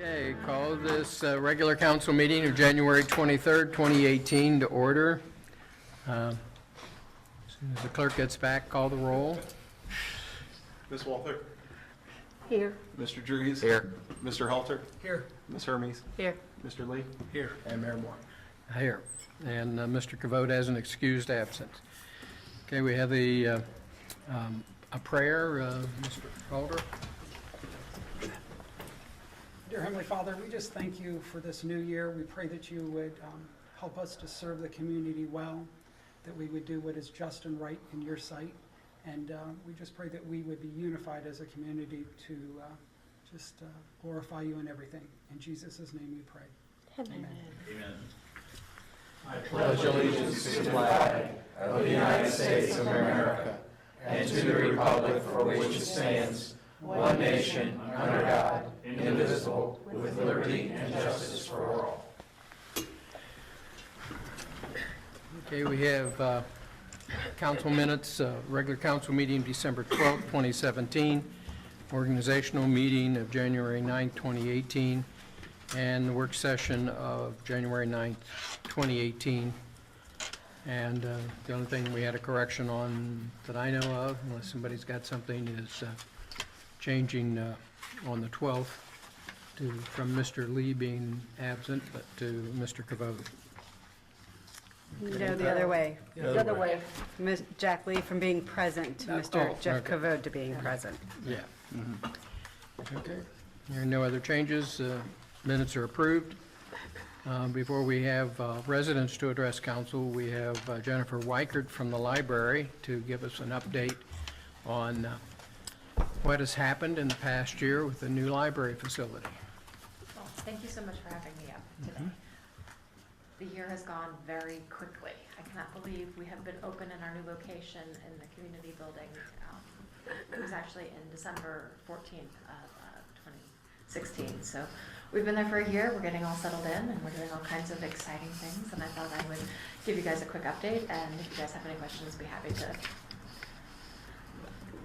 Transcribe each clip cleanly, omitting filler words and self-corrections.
Okay, call this regular council meeting of January 23rd, 2018 to order. As soon as the clerk gets back, call the roll. Ms. Walther? Here. Mr. Dries? Here. Mr. Halter? Here. Ms. Hermes? Here. Mr. Lee? Here. And Mayor Moore. Here. And Mr. Cavote has an excused absence. Okay, we have a prayer. Mr. Halter? Dear Heavenly Father, we just thank you for this new year. We pray that you would help us to serve the community well, that we would do what is just and right in your sight. And we just pray that we would be unified as a community to just glorify you in everything. In Jesus' name we pray. Amen. Amen. I pledge allegiance to the flag of the United States of America and to the republic for which it stands, one nation, under God, indivisible, with liberty and justice for all. Okay, we have council minutes, regular council meeting December 12th, 2017, organizational meeting of January 9th, 2018, and the work session of January 9th, 2018. And the only thing we had a correction on that I know of, unless somebody's got something, is changing on the 12th from Mr. Lee being absent, but to Mr. Cavote. No, the other way. The other way. Jack Lee from being present to Mr. Jeff okay. Cavote to being present. Yeah. Okay. There are no other changes. Minutes are approved. Before we have residents to address council, we have Jennifer Weichert from the library to give us an update on what has happened in the past year with the new library facility. Well, thank you so much for having me up today. The year has gone very quickly. I cannot believe we have been open in our new location in the community building. It was actually in December 14th of 2016. So we've been there for a year. We're getting all settled in and we're doing all kinds of exciting things. And I thought I would give you guys a quick update. And if you guys have any questions, be happy to.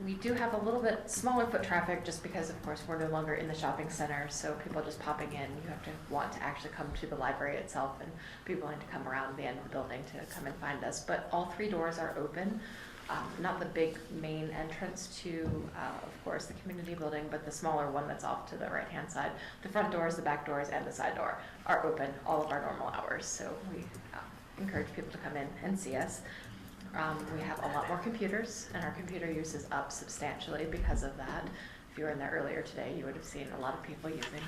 We do have a little bit smaller foot traffic just because, of course, we're no longer in the shopping center, so people just popping in, you have to want to actually come to the library itself and be willing to come around the end of the building to come and find us. But all three doors are open, not the big main entrance to, of course, the community building, but the smaller one that's off to the right-hand side. The front doors, the back doors, and the side door are open all of our normal hours, so we encourage people to come in and see us. We have a lot more computers, and our computer use is up substantially because of that. If you were in there earlier today, you would have seen a lot of people using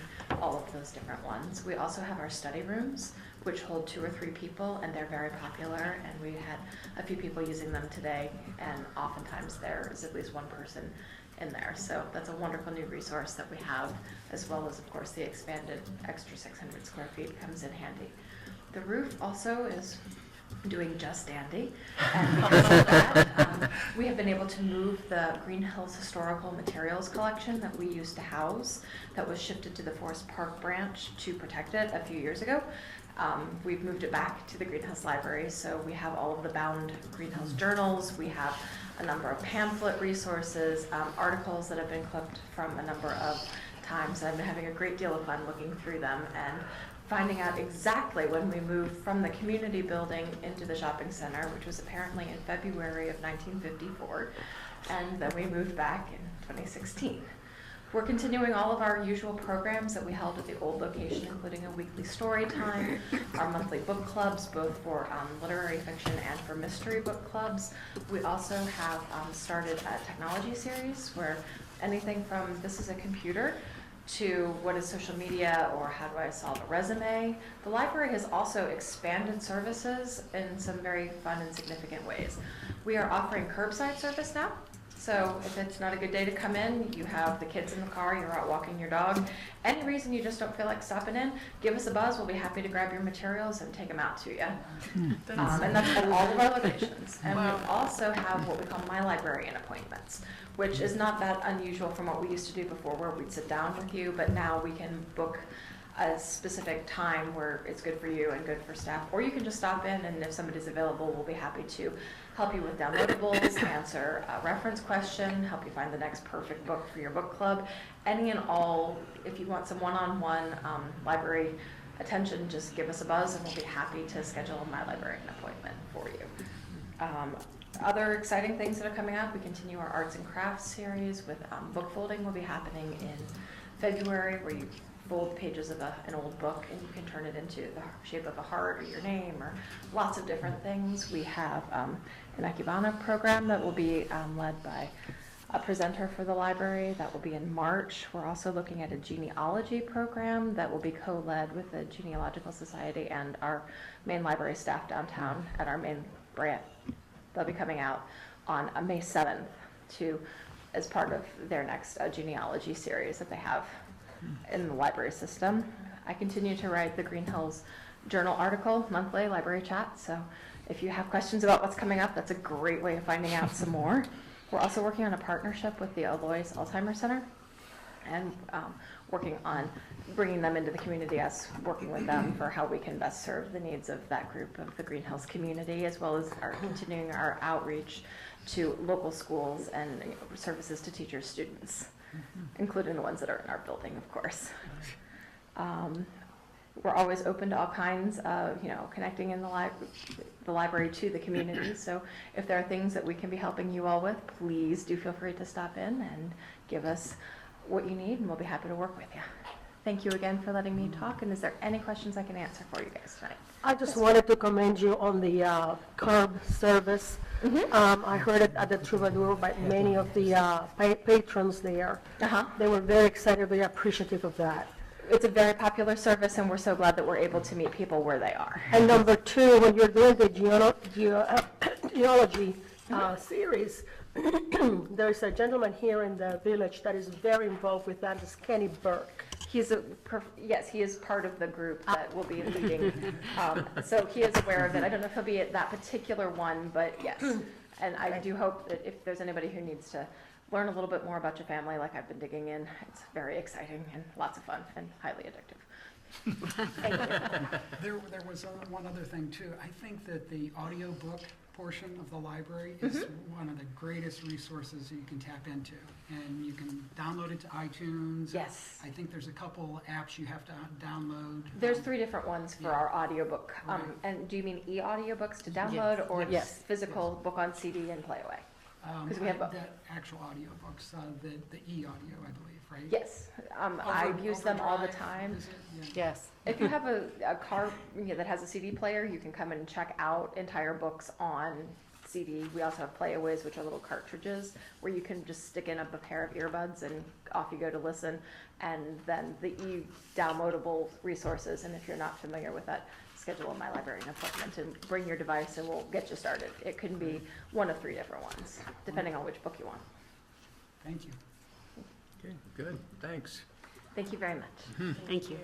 all of those different ones. We also have our study rooms, which hold 2 or 3 people, and they're very popular, and we had a few people using them today, and oftentimes there is at least one person in there. So that's a wonderful new resource that we have, as well as, of course, the expanded extra 600 square feet comes in handy. The roof also is doing just dandy, and because of that, we have been able to move the Greenhills historical materials collection that we used to house, that was shifted to the Forest Park branch to protect it a few years ago. We've moved it back to the Greenhills Library, so we have all of the bound Greenhills journals, we have a number of pamphlet resources, articles that have been clipped from a number of times. I've been having a great deal of fun looking through them and finding out exactly when we moved from the community building into the shopping center, which was apparently in February of 1954, and then we moved back in 2016. We're continuing all of our usual programs that we held at the old location, including a weekly story time, our monthly book clubs, both for literary fiction and for mystery book clubs. We also have started a technology series where anything from this is a computer to what is social media or how do I solve a resume. The library has also expanded services in some very fun and significant ways. We are offering curbside service now. So if it's not a good day to come in, you have the kids in the car, you're out walking your dog, any reason you just don't feel like stopping in, give us a buzz. We'll be happy to grab your materials and take them out to you. And that's at all of our locations. And we also have what we call My Librarian appointments, which is not that unusual from what we used to do before, where we'd sit down with you, but now we can book a specific time where it's good for you and good for staff, or you can just stop in, and if somebody's available, we'll be happy to help you with downloadables, answer a reference question, help you find the next perfect book for your book club. Any and all, if you want some one-on-one library attention, just give us a buzz and we'll be happy to schedule a My Librarian appointment for you. Other exciting things that are coming up, we continue our arts and crafts series with book folding will be happening in February, where you fold pages of an old book and you can turn it into the shape of a heart or your name or lots of different things. We have an Ikebana program that will be led by a presenter for the library. That will be in March. We're also looking at a genealogy program that will be co-led with the Genealogical Society and our main library staff downtown at our main branch. They'll be coming out on May 7th as part of their next genealogy series that they have in the library system. I continue to write the Greenhills journal article, monthly library chat, so if you have questions about what's coming up, that's a great way of finding out some more. We're also working on a partnership with the Alois Alzheimer's Center and working on bringing them into the community, us working with them for how we can best serve the needs of that group of the Greenhills community, as well as continuing our outreach to local schools and services to teachers, students, including the ones that are in our building, of course. We're always open to all kinds of, connecting in the library to the community. So if there are things that we can be helping you all with, please do feel free to stop in and give us what you need, and we'll be happy to work with you. Thank you again for letting me talk, and is there any questions I can answer for you guys tonight? I just wanted to commend you on the curb service. I heard it at the Troubadour by many of the patrons there. They were very excited, very appreciative of that. It's a very popular service, and we're so glad that we're able to meet people where they are. And number two, when you're doing the genealogy series, there's a gentleman here in the village that is very involved with that, is Kenny Burke. Yes, he is part of the group that will be leading. So he is aware of it. I don't know if he'll be at that particular one, but yes. And I do hope that if there's anybody who needs to learn a little bit more about your family, like I've been digging in, it's very exciting and lots of fun and highly addictive. Thank you. There was one other thing too. I think that the audiobook portion of the library is one of the greatest resources you can tap into. And you can download it to iTunes. Yes. I think there's a couple apps you have to download. There's 3 different ones for our audiobook. Right. And do you mean e-audiobooks to download or Yes. physical book on CD and play away? Because we have both. The actual audiobooks, the e-audio, I believe, right? Yes, I use them all the Overdrive, time. is it? Yeah. Yes. If you have a car that has a CD player, you can come and check out entire books on CD. We also have playaways, which are little cartridges where you can just stick in a pair of earbuds and off you go to listen. And then the downloadable resources, and if you're not familiar with that, schedule a My Librarian appointment and bring your device and we'll get you started. It can be one of 3 different ones, depending on which book you want. Thank you. Okay, good, thanks. Thank you very much. Thank you.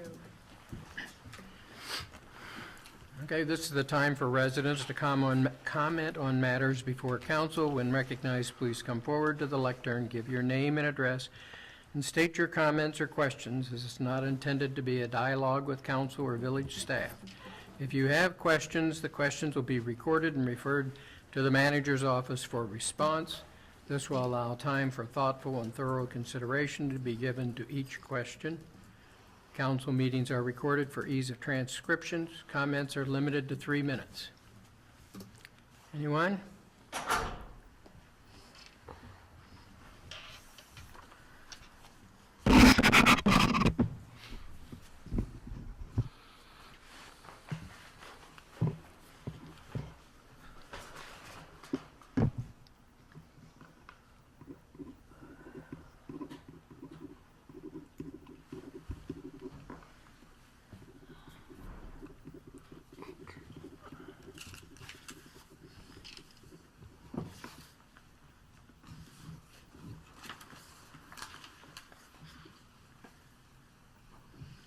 Okay, this is the time for residents to comment on matters before council. When recognized, please come forward to the lectern, give your name and address, and state your comments or questions. This is not intended to be a dialogue with council or village staff. If you have questions, the questions will be recorded and referred to the manager's office for response. This will allow time for thoughtful and thorough consideration to be given to each question. Council meetings are recorded for ease of transcriptions. Comments are limited to 3 minutes. Anyone?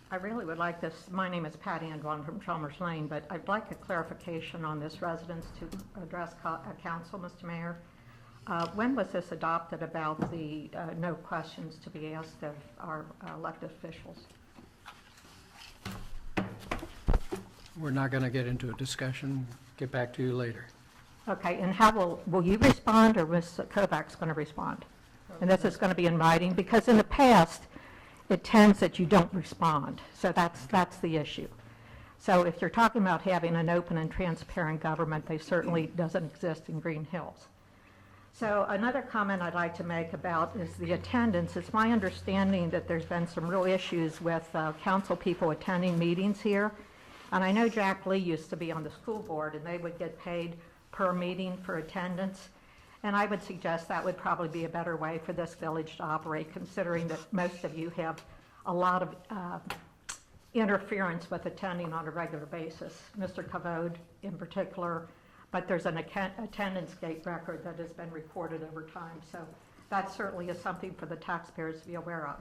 I really would like this, my name is Patty Andwan from Chalmers Lane, but I'd like a clarification on this residence to address council, Mr. Mayor. When was this adopted about the no questions to be asked of our elected officials? We're not going to get into a discussion. Get back to you later. Okay, and how will you respond, or Ms. Kovacs going to respond? And this is going to be in writing, because in the past, it tends that you don't respond. So that's the issue. So if you're talking about having an open and transparent government, they certainly doesn't exist in Green Hills. So another comment I'd like to make about is the attendance. It's my understanding that there's been some real issues with council people attending meetings here. And I know Jack Lee used to be on the school board, and they would get paid per meeting for attendance. And I would suggest that would probably be a better way for this village to operate, considering that most of you have a lot of interference with attending on a regular basis, Mr. Kavod in particular, but there's an attendance gate record that has been recorded over time. So that certainly is something for the taxpayers to be aware of.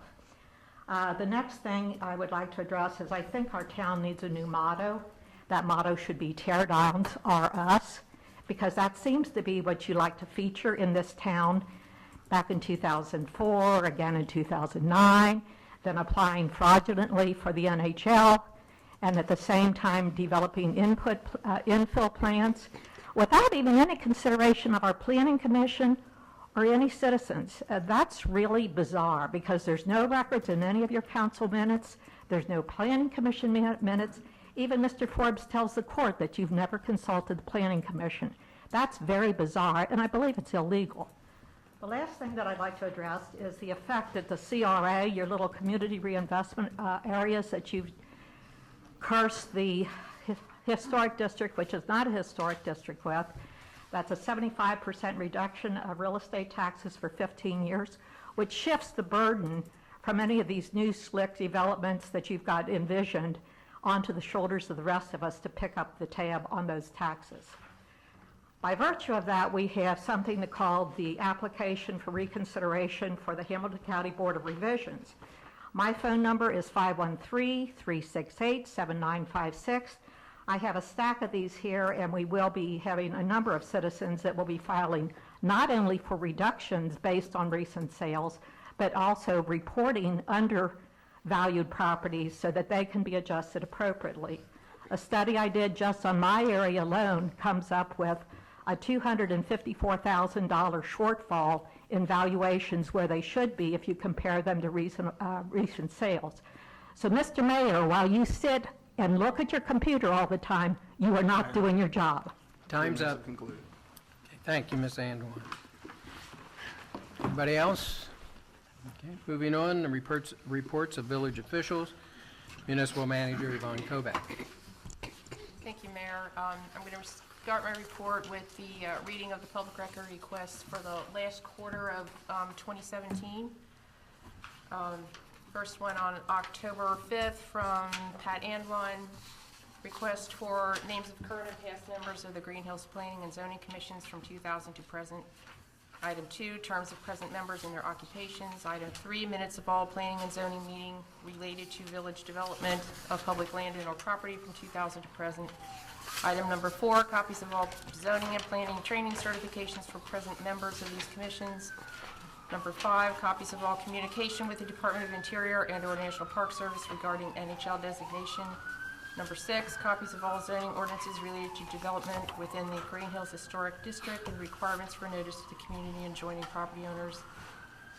The next thing I would like to address is I think our town needs a new motto. That motto should be "Tear downs are us," because that seems to be what you like to feature in this town. Back in 2004, again in 2009, then applying fraudulently for the NHL, and at the same time developing infill plans without even any consideration of our planning commission or any citizens. That's really bizarre, because there's no records in any of your council minutes. There's no planning commission minutes. Even Mr. Forbes tells the court that you've never consulted the planning commission. That's very bizarre, and I believe it's illegal. The last thing that I'd like to address is the effect that the CRA, your little community reinvestment areas that you've cursed the historic district, which is not a historic district with. That's a 75% reduction of real estate taxes for 15 years, which shifts the burden from any of these new slick developments that you've got envisioned onto the shoulders of the rest of us to pick up the tab on those taxes. By virtue of that, we have something called the application for reconsideration for the Hamilton County Board of Revisions. My phone number is 513-368-7956. I have a stack of these here, and we will be having a number of citizens that will be filing not only for reductions based on recent sales, but also reporting undervalued properties so that they can be adjusted appropriately. A study I did just on my area alone comes up with a $254,000 shortfall in valuations where they should be if you compare them to recent sales. So, Mr. Mayor, while you sit and look at your computer all the time, you are not doing your job. Time's up. Concluded. Thank you, Ms. Anduin. Anybody else? Okay, moving on, the reports of village officials. Municipal Manager Yvonne Kovac. Thank you, Mayor. I'm going to start my report with the reading of the public record requests for the last quarter of 2017. First one on October 5th from Pat Andwine, request for names of current and past members of the Greenhills Planning and Zoning Commissions from 2000 to present. Item 2, terms of present members and their occupations. Item 3, minutes of all planning and zoning meeting related to village development of public land and or property from 2000 to present. Item number 4, copies of all zoning and planning training certifications for present members of these commissions. Number 5, copies of all communication with the Department of Interior and or National Park Service regarding NHL designation. Number 6, copies of all zoning ordinances related to development within the Greenhills Historic District and requirements for notice to the community and adjoining property owners.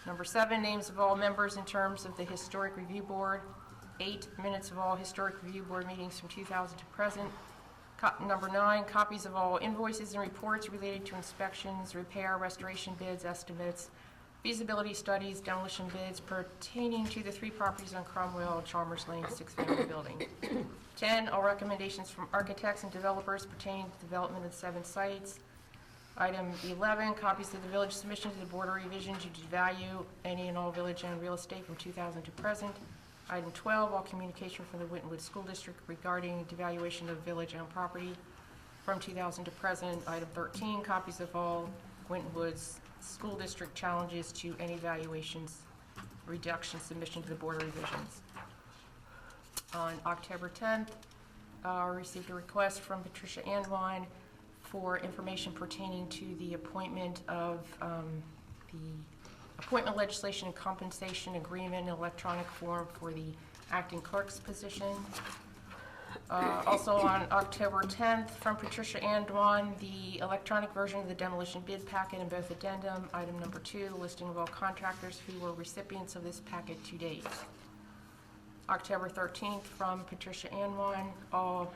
Number 7, names of all members in terms of the Historic Review Board. 8, minutes of all Historic Review Board meetings from 2000 to present. Number 9, copies of all invoices and reports related to inspections, repair, restoration bids, estimates, feasibility studies, demolition bids pertaining to the 3 properties on Cromwell, Chalmers Lane, 6-family building. 10, all recommendations from architects and developers pertaining to development of 7 sites. Item 11, copies of the village submission to the Board of Revision to devalue any and all village-owned real estate from 2000 to present. Item 12, all communication from the Wintonwood School District regarding devaluation of village-owned property from 2000 to present. Item 13, copies of all Wintonwood's School District challenges to any valuations, reduction submission to the Board of Revisions. On October 10th, I received a request from Patricia Andwine for information pertaining to the appointment of the appointment legislation and compensation agreement in electronic form for the acting clerk's position. Also on October 10th, from Patricia Anduan, the electronic version of the demolition bid packet in both addendum. Item number 2, the listing of all contractors who were recipients of this packet to date. October 13th, from Patricia Anduan,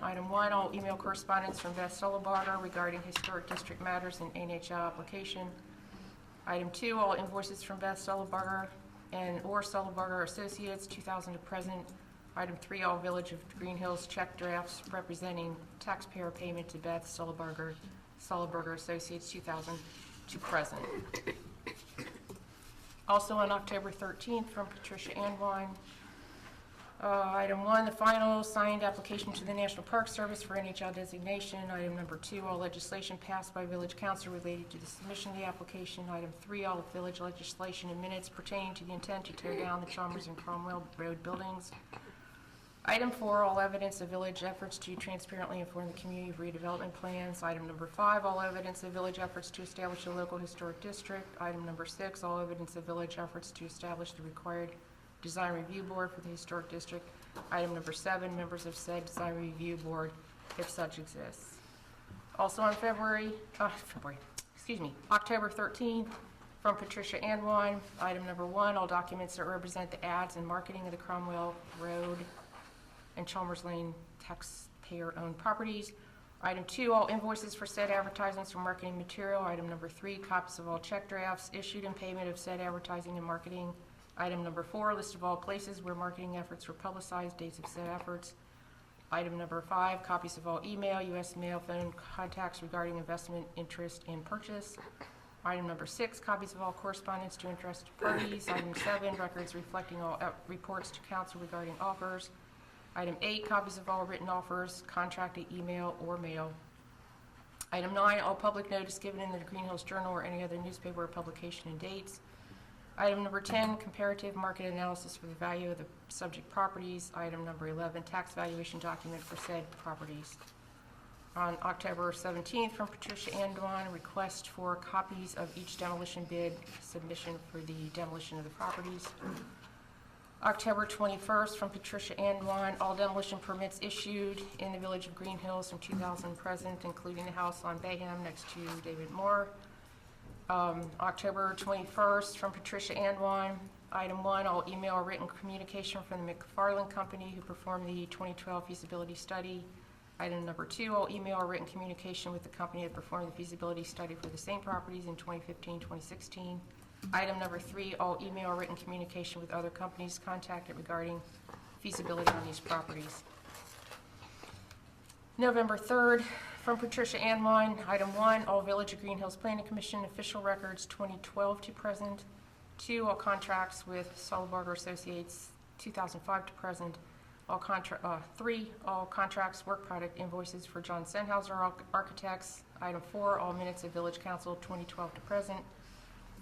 item 1, all email correspondence from Beth Sullenbarger regarding historic district matters and NHL application. Item 2, all invoices from Beth Sullenbarger or Sullenbarger Associates, 2000 to present. Item 3, all Village of Greenhills check drafts representing taxpayer payment to Beth Sullenbarger Associates, 2000 to present. Also on October 13th, from Patricia Anduan, item 1, the final signed application to the National Park Service for NHL designation. Item number 2, all legislation passed by Village Council related to the submission of the application. Item 3, all village legislation and minutes pertaining to the intent to tear down the Chalmers and Cromwell Road buildings. Item 4, all evidence of village efforts to transparently inform the community of redevelopment plans. Item number 5, all evidence of village efforts to establish a local historic district. Item number 6, all evidence of village efforts to establish the required Design Review Board for the Historic District. Item number 7, members of said Design Review Board, if such exists. Also on October 13th, from Patricia Anduan, item number 1, all documents that represent the ads and marketing of the Cromwell Road and Chalmers Lane taxpayer-owned properties. Item 2, all invoices for said advertisements or marketing material. Item number 3, copies of all check drafts issued in payment of said advertising and marketing. Item number 4, list of all places where marketing efforts were publicized, dates of said efforts. Item number 5, copies of all email, U.S. mail, phone contacts regarding investment, interest, and purchase. Item number 6, copies of all correspondence to interested parties. Item 7, records reflecting all reports to council regarding offers. Item 8, copies of all written offers, contracted email or mail. Item 9, all public notice given in the Greenhills Journal or any other newspaper or publication and dates. Item number 10, comparative market analysis for the value of the subject properties. Item number 11, tax valuation document for said properties. On October 17th, from Patricia Anduan, request for copies of each demolition bid submission for the demolition of the properties. October 21st, from Patricia Anduan, all demolition permits issued in the Village of Greenhills from 2000 present, including the house on Bayham next to David Moore. October 21st, from Patricia Anduan, item 1, all email or written communication from the McFarland Company who performed the 2012 feasibility study. Item number 2, all email or written communication with the company that performed the feasibility study for the same properties in 2015-2016. Item number 3, all email or written communication with other companies contacted regarding feasibility on these properties. November 3rd, from Patricia Anduan, item 1, all Village of Greenhills Planning Commission official records 2012 to present. 2, all contracts with Sullenbarger Associates 2005 to present. 3, all contracts, work product invoices for John Sennhauser Architects. Item 4, all minutes of Village Council 2012 to present.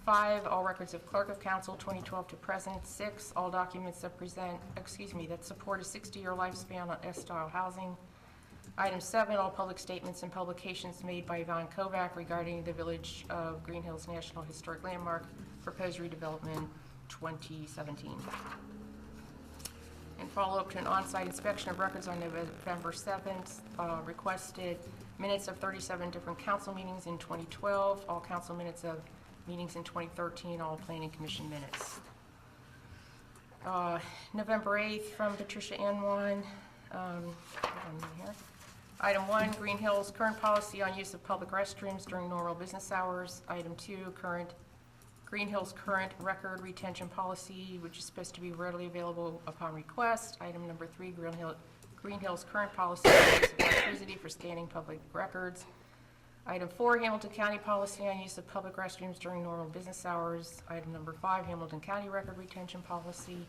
5, all records of Clerk of Council 2012 to present. 6, all documents that support a 60-year lifespan on S-style housing. Item 7, all public statements and publications made by Yvonne Kovac regarding the Village of Greenhills National Historic Landmark, proposed redevelopment 2017. In follow-up to an on-site inspection of records on November 7th, requested minutes of 37 different council meetings in 2012, all council minutes of meetings in 2013, all planning commission minutes. November 8th, from Patricia Anduan, item 1, Greenhills current policy on use of public restrooms during normal business hours. Item 2, Greenhills current record retention policy, which is supposed to be readily available upon request. Item number 3, Greenhills current policy on use of electricity for scanning public records. Item 4, Hamilton County policy on use of public restrooms during normal business hours. Item number 5, Hamilton County record retention policy.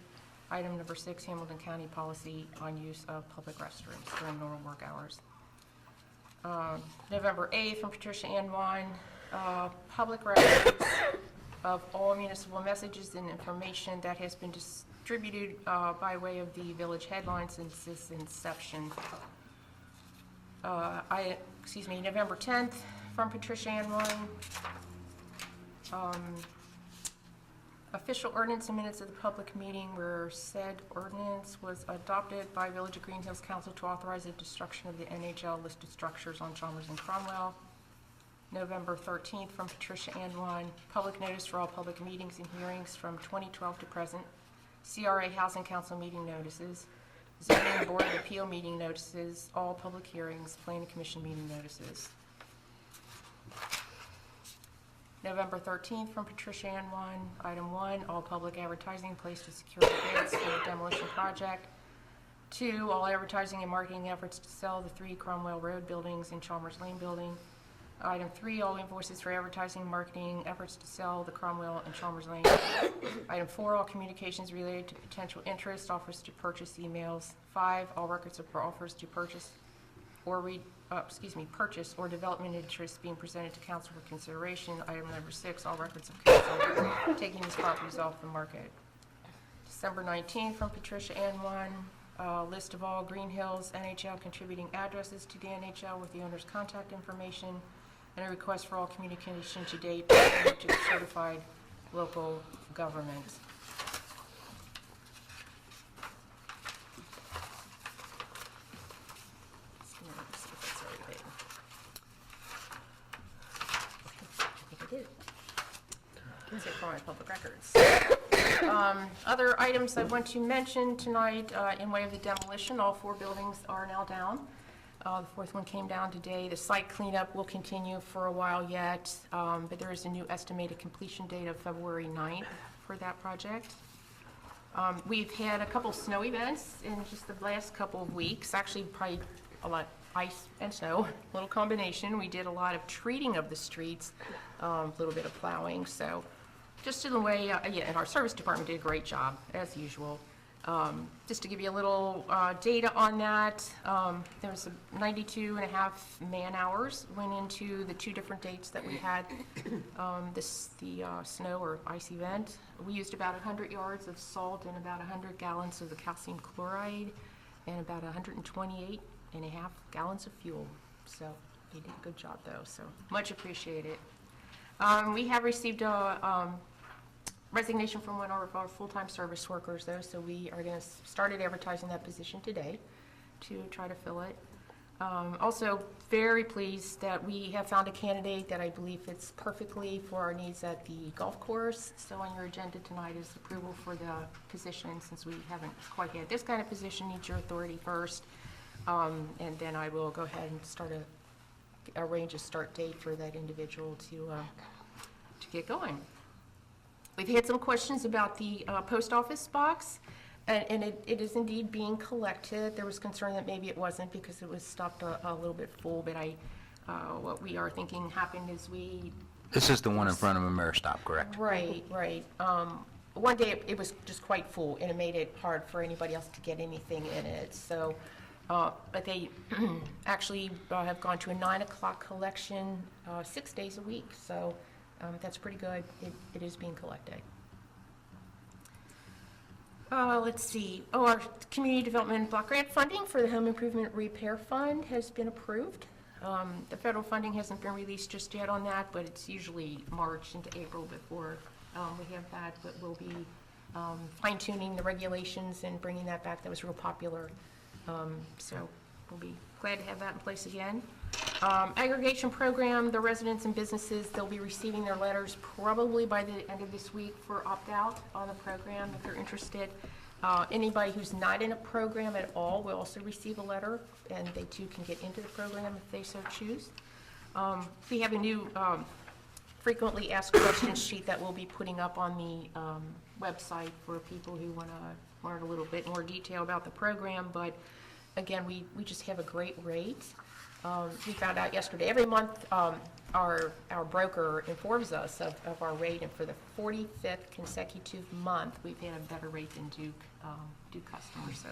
Item number 6, Hamilton County policy on use of public restrooms during normal work hours. November 8th, from Patricia Anduan, public records of all municipal messages and information that has been distributed by way of the village headline since its inception. November 10th, from Patricia Anduan, Official ordinance and minutes of the public meeting where said ordinance was adopted by Village of Green Hills Council to authorize the destruction of the NHL listed structures on Chalmers and Cromwell. November 13th from Patricia Anwine, public notice for all public meetings and hearings from 2012 to present. CRA Housing Council meeting notices. Zoning Board of Appeal meeting notices, all public hearings, Planning Commission meeting notices. November 13th from Patricia Anwine, item 1, all public advertising placed to secure bids for the demolition project. 2, all advertising and marketing efforts to sell the 3 Cromwell Road buildings and Chalmers Lane building. Item 3, all invoices for advertising and marketing efforts to sell the Cromwell and Chalmers Lane. Item 4, all communications related to potential interest, offers to purchase emails. 5, all records of offers to purchase purchase or development interest being presented to council for consideration. Item number 6, all records of council taking these properties off the market. December 19th from Patricia Anwine, list of all Greenhills NHL contributing addresses to the NHL with the owner's contact information, and a request for all communication to date to the certified local government. Let's see if that's already paid. I think I did. That's it for my public records. Other items I want to mention tonight in way of the demolition, all 4 buildings are now down. The 4th one came down today. The site cleanup will continue for a while yet, but there is a new estimated completion date of February 9th for that project. We've had a couple snow events in just the last couple of weeks, actually probably a lot ice and snow, a little combination. We did a lot of treating of the streets, a little bit of plowing, so just in the way, and our service department did a great job, as usual. Just to give you a little data on that, there was 92 and a half man hours went into the 2 different dates that we had the snow or ice event. We used about 100 yards of salt and about 100 gallons of the calcium chloride and about 128 and a half gallons of fuel. So they did a good job though, so much appreciated. We have received a resignation from one of our full-time service workers though, so we are going to start advertising that position today to try to fill it. Also very pleased that we have found a candidate that I believe fits perfectly for our needs at the golf course. So on your agenda tonight is approval for the position, since we haven't quite had this kind of position, needs your authority first. And then I will go ahead and arrange a start date for that individual to get going. We've had some questions about the post office box, and it is indeed being collected. There was concern that maybe it wasn't because it was stopped a little bit full, but what we are thinking happened is This is the one in front of Ameristop, correct? Right. One day it was just quite full, and it made it hard for anybody else to get anything in it. So, but they actually have gone to a 9 o'clock collection 6 days a week. So that's pretty good. It is being collected. Let's see. Our Community Development Block Grant funding for the Home Improvement Repair Fund has been approved. The federal funding hasn't been released just yet on that, but it's usually March into April before we have that. But we'll be fine-tuning the regulations and bringing that back. That was real popular. So we'll be glad to have that in place again. Aggregation program, the residents and businesses, they'll be receiving their letters probably by the end of this week for opt-out on the program if they're interested. Anybody who's not in a program at all will also receive a letter, and they too can get into the program if they so choose. We have a new frequently asked questions sheet that we'll be putting up on the website for people who want to learn a little bit more detail about the program, but again, we just have a great rate. We found out yesterday, every month our broker informs us of our rate, and for the 45th consecutive month, we've had a better rate than Duke customers, so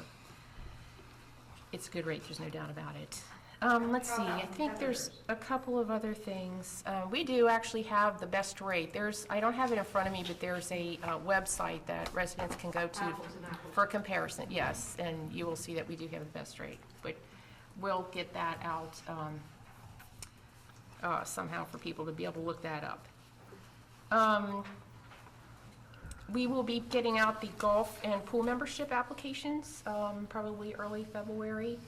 it's a good rate, there's no doubt about it. Let's see, I think there's a couple of other things. We do actually have the best rate. I don't have it in front of me, but there's a website that residents can go to for comparison, yes, and you will see that we do have the best rate. But we'll get that out somehow for people to be able to look that up. We will be getting out the golf and pool membership applications, probably early February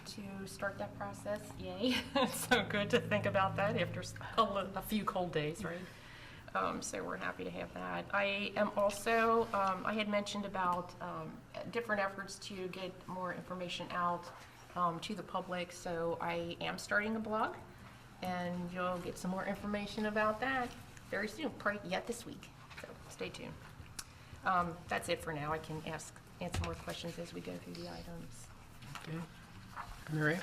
to start that process. Yay. It's so good to think about that after a few cold days, right? So we're happy to have that. I am also, I had mentioned about different efforts to get more information out to the public, so I am starting a blog, and you'll get some more information about that very soon, probably yet this week, so stay tuned. That's it for now. I can answer more questions as we go through the items. Okay. Mary?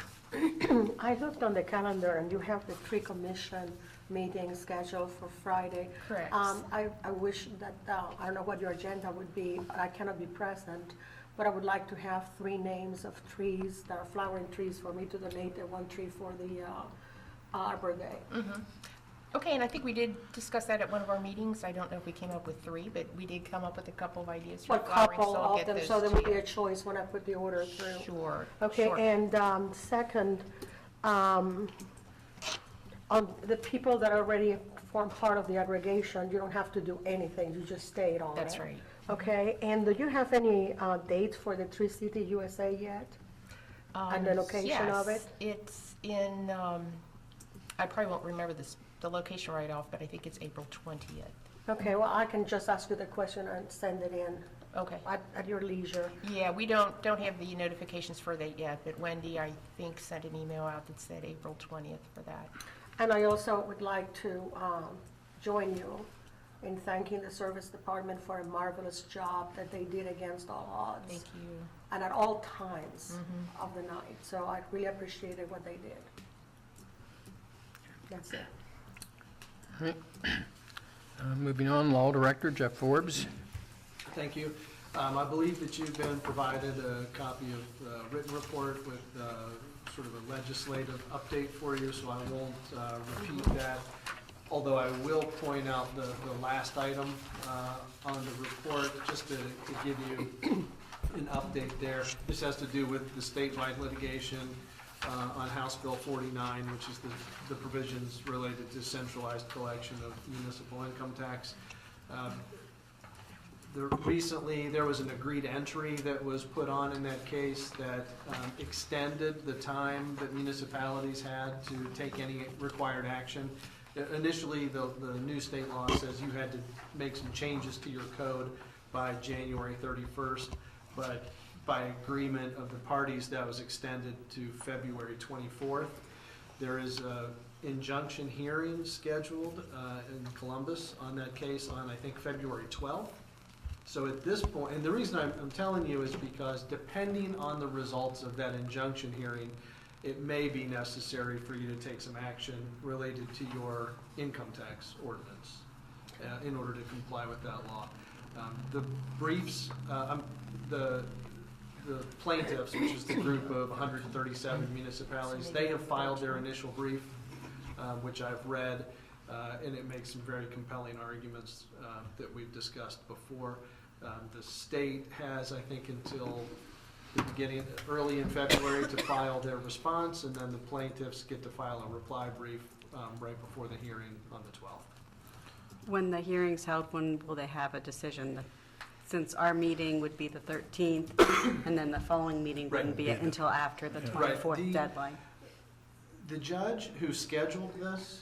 I looked on the calendar, and you have the tree commission meeting scheduled for Friday. Correct. I wish that, I don't know what your agenda would be, I cannot be present, but I would like to have 3 names of trees that are flowering trees for me to donate, and 1 tree for the Arbor Day. Okay, and I think we did discuss that at one of our meetings. I don't know if we came up with 3, but we did come up with a couple of ideas for A flowering, so couple I'll of get them, those so there to would be you. a choice when I put the order through. Sure. Okay, sure. and second, on the people that already form part of the aggregation, you don't have to do anything, you just stay on it. That's right. Okay, and do you have any dates for the Tree City USA yet? And the location of it? Yes, it's in, I probably won't remember the location right off, but I think it's April 20th. Okay, well, I can just ask you the question and send it in Okay. at your leisure. Yeah, we don't have the notifications for that yet, but Wendy, I think, sent an email out that said April 20th for that. And I also would like to join you in thanking the Service Department for a marvelous job that they did against all odds. Thank you. And at all times of the night. So I really appreciated what they did. That's it. All right. Moving on, Law Director Jeff Forbes. Thank you. I believe that you've been provided a copy of the written report with sort of a legislative update for you, so I won't repeat that. Although I will point out the last item on the report, just to give you an update there. This has to do with the statewide litigation on House Bill 49, which is the provisions related to centralized collection of municipal income tax. Recently, there was an agreed entry that was put on in that case that extended the time that municipalities had to take any required action. Initially, the new state law says you had to make some changes to your code by January 31st, but by agreement of the parties, that was extended to February 24th. There is an injunction hearing scheduled in Columbus on that case on, I think, February 12th. So at this point, and the reason I'm telling you is because depending on the results of that injunction hearing, it may be necessary for you to take some action related to your income tax ordinance in order to comply with that law. The briefs, the plaintiffs, which is the group of 137 municipalities, they have filed their initial brief, which I've read, and it makes some very compelling arguments that we've discussed before. The state has, I think, until the beginning, early in February to file their response, and then the plaintiffs get to file a reply brief right before the hearing on the 12th. When the hearing's held, when will they have a decision? Since our meeting would be the 13th, and then the following meeting wouldn't be until after the 24th Right. deadline. The judge who scheduled this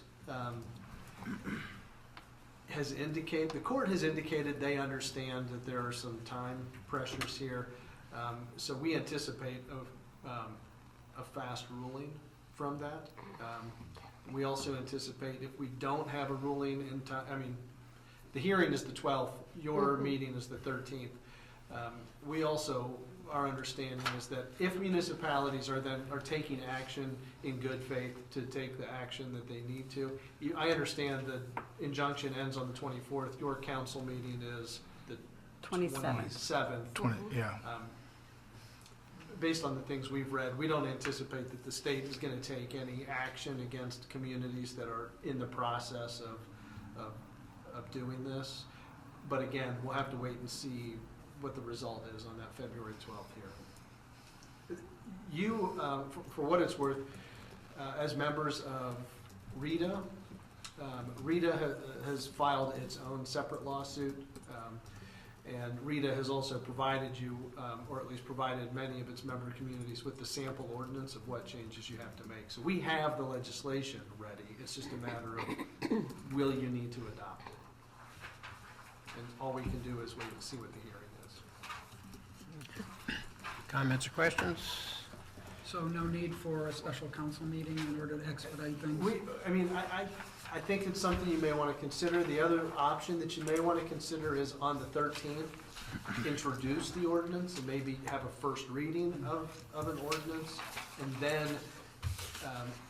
has indicated, the court has indicated they understand that there are some time pressures here. So we anticipate a fast ruling from that. We also anticipate if we don't have a ruling in time, I mean, the hearing is the 12th, your meeting is the 13th. We also, our understanding is that if municipalities are taking action in good faith to take the action that they need to, I understand the injunction ends on the 24th, your council meeting is the 27th. Yeah. Based on the things we've read, we don't anticipate that the state is going to take any action against communities that are in the process of doing this. But again, we'll have to wait and see what the result is on that February 12th hearing. You, for what it's worth, as members of RETA, RETA has filed its own separate lawsuit. And Rita has also provided you, or at least provided many of its member communities with the sample ordinance of what changes you have to make. So we have the legislation ready. It's just a matter of will you need to adopt it? And all we can do is wait and see what the hearing is. Comments or questions? So no need for a special council meeting in order to expedite things? I think it's something you may want to consider. The other option that you may want to consider is on the 13th, introduce the ordinance and maybe have a first reading of an ordinance. And then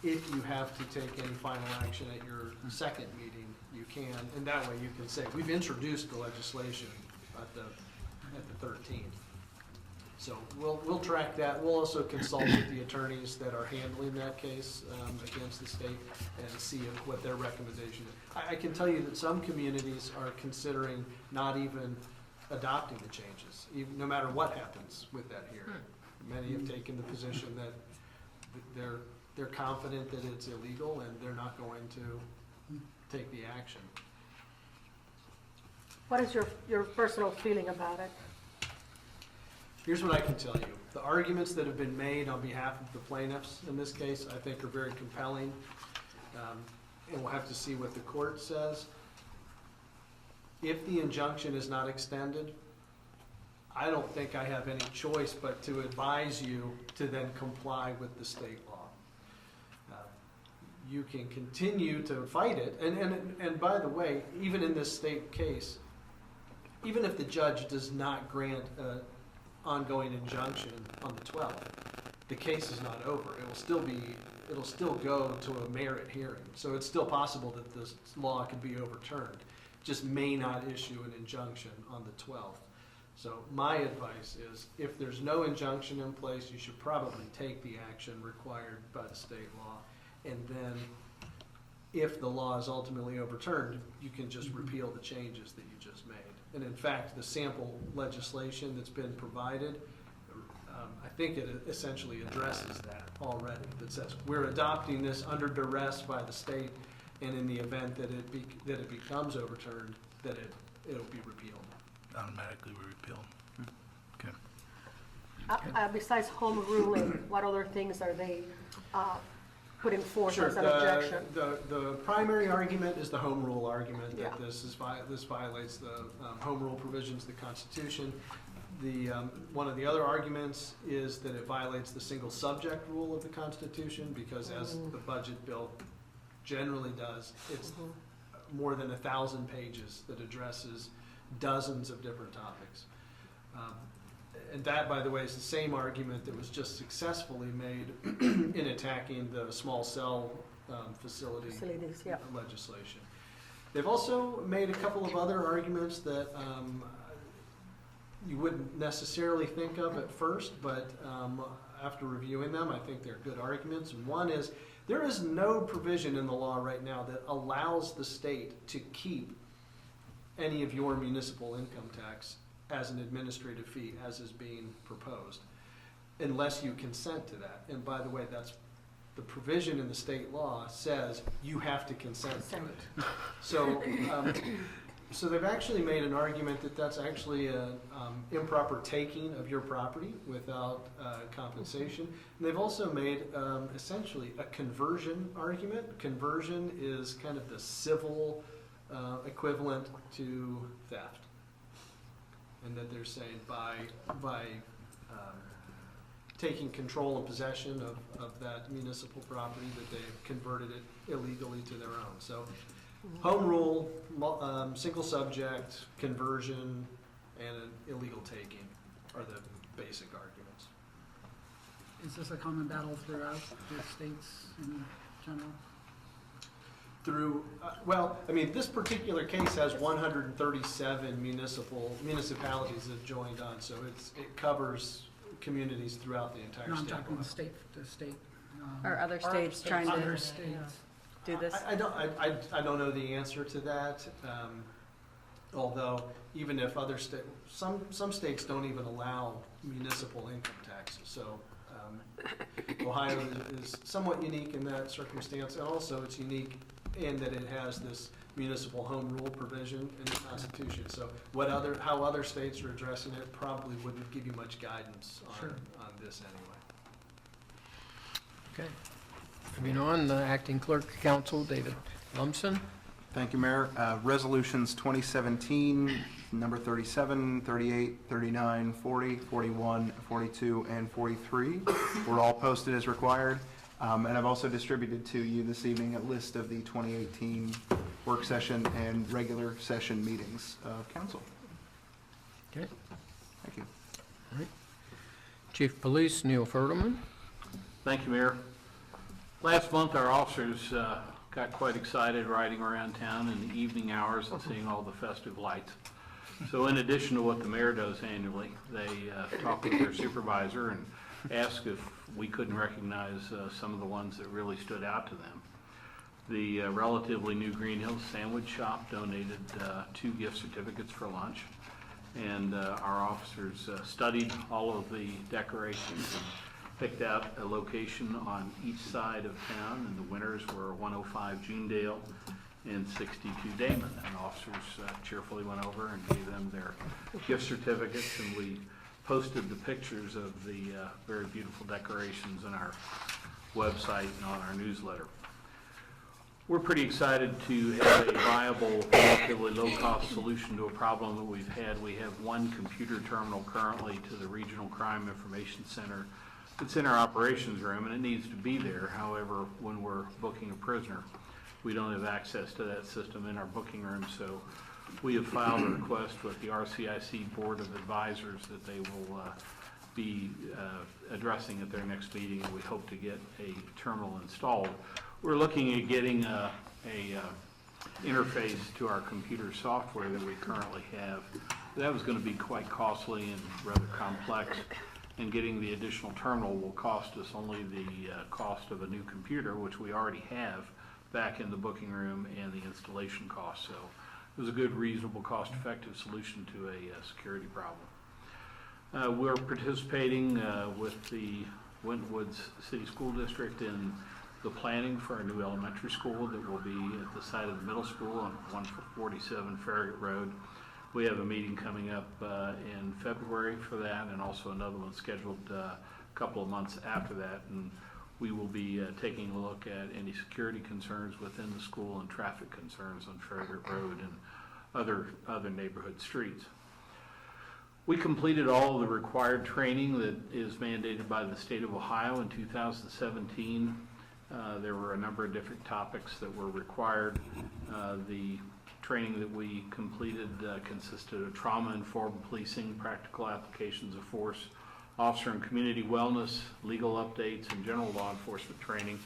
if you have to take any final action at your second meeting, you can. And that way you can say, we've introduced the legislation at the 13th. So we'll track that. We'll also consult with the attorneys that are handling that case against the state and see what their recommendation is. I can tell you that some communities are considering not even adopting the changes, even, no matter what happens with that hearing. Many have taken the position that they're confident that it's illegal and they're not going to take the action. What is your personal feeling about it? Here's what I can tell you. The arguments that have been made on behalf of the plaintiffs in this case, I think, are very compelling. And we'll have to see what the court says. If the injunction is not extended, I don't think I have any choice but to advise you to then comply with the state law. You can continue to fight it. And by the way, even in this state case, even if the judge does not grant an ongoing injunction on the 12th, the case is not over. It'll still go to a merit hearing. So it's still possible that this law could be overturned. Just may not issue an injunction on the 12th. So my advice is, if there's no injunction in place, you should probably take the action required by the state law. And then, if the law is ultimately overturned, you can just repeal the changes that you just made. And in fact, the sample legislation that's been provided, I think it essentially addresses that already. That says, we're adopting this under duress by the state, and in the event that it becomes overturned, that it'll be repealed. Automatically repealed. Besides home ruling, what other things are they putting forth Sure. as an objection? The primary argument is the home rule argument, that Yeah. this violates the home rule provisions of the Constitution. One of the other arguments is that it violates the single subject rule of the Constitution, because as the budget bill generally does, it's more than 1,000 pages that addresses dozens of different topics. And that, by the way, is the same argument that was just successfully made in attacking the small cell facilities, yeah. legislation. They've also made a couple of other arguments that you wouldn't necessarily think of at first, but after reviewing them, I think they're good arguments. And one is, there is no provision in the law right now that allows the state to keep any of your municipal income tax as an administrative fee, as is being proposed, unless you consent to that. And by the way, that's the provision in the state law says you have to consent to it. So they've actually made an argument that that's actually an improper taking of your property without compensation. And they've also made essentially a conversion argument. Conversion is kind of the civil equivalent to theft. And that they're saying by taking control and possession of that municipal property, that they've converted it illegally to their own. So home rule, single subject, conversion, and an illegal taking are the basic arguments. Is this a common battle throughout the states in general? This particular case has 137 municipalities that joined on, so it covers communities throughout the entire No, I'm state. talking the state to state. Or other states trying Other to states. do this? I don't know the answer to that, although even if other states, some states don't even allow municipal income taxes, so Ohio is somewhat unique in that circumstance, and also it's unique and that it has this municipal home rule provision in the Constitution. So how other states are addressing it probably wouldn't give you much guidance Sure. on this anyway. Okay. Moving on, Acting Clerk Council, David Lumsden. Thank you, Mayor. Resolutions 2017, number 37, 38, 39, 40, 41, 42, and 43 were all posted as required. And I've also distributed to you this evening a list of the 2018 work session and regular session meetings of council. Okay. Thank you. All right. Chief of Police Neil Fertelman. Thank you, Mayor. Last month, our officers got quite excited riding around town in the evening hours and seeing all the festive lights. So in addition to what the mayor does annually, they talked with their supervisor and asked if we couldn't recognize some of the ones that really stood out to them. The relatively new Greenhills sandwich shop donated 2 gift certificates for lunch, and our officers studied all of the decorations and picked out a location on each side of town, and the winners were 105 Junedale and 62 Damon. And officers cheerfully went over and gave them their gift certificates, and we posted the pictures of the very beautiful decorations on our website and on our newsletter. We're pretty excited to have a viable, relatively low-cost solution to a problem that we've had. We have one computer terminal currently to the Regional Crime Information Center. It's in our operations room, and it needs to be there. However, when we're booking a prisoner, we don't have access to that system in our booking room, so we have filed a request with the RCIC Board of Advisors that they will be addressing at their next meeting, and we hope to get a terminal installed. We're looking at getting a interface to our computer software that we currently have. That was going to be quite costly and rather complex, and getting the additional terminal will cost us only the cost of a new computer, which we already have back in the booking room, and the installation cost. So it was a good, reasonable, cost-effective solution to a security problem. We're participating with the Winton Woods City School District in the planning for our new elementary school that will be at the site of the middle school on 147 Farragut Road. We have a meeting coming up in February for that, and also another one scheduled a couple of months after that. And we will be taking a look at any security concerns within the school and traffic concerns on Farragut Road and other neighborhood streets. We completed all of the required training that is mandated by the state of Ohio in 2017. There were a number of different topics that were required. The training that we completed consisted of trauma-informed policing, practical applications of force, officer and community wellness, legal updates, and general law enforcement training.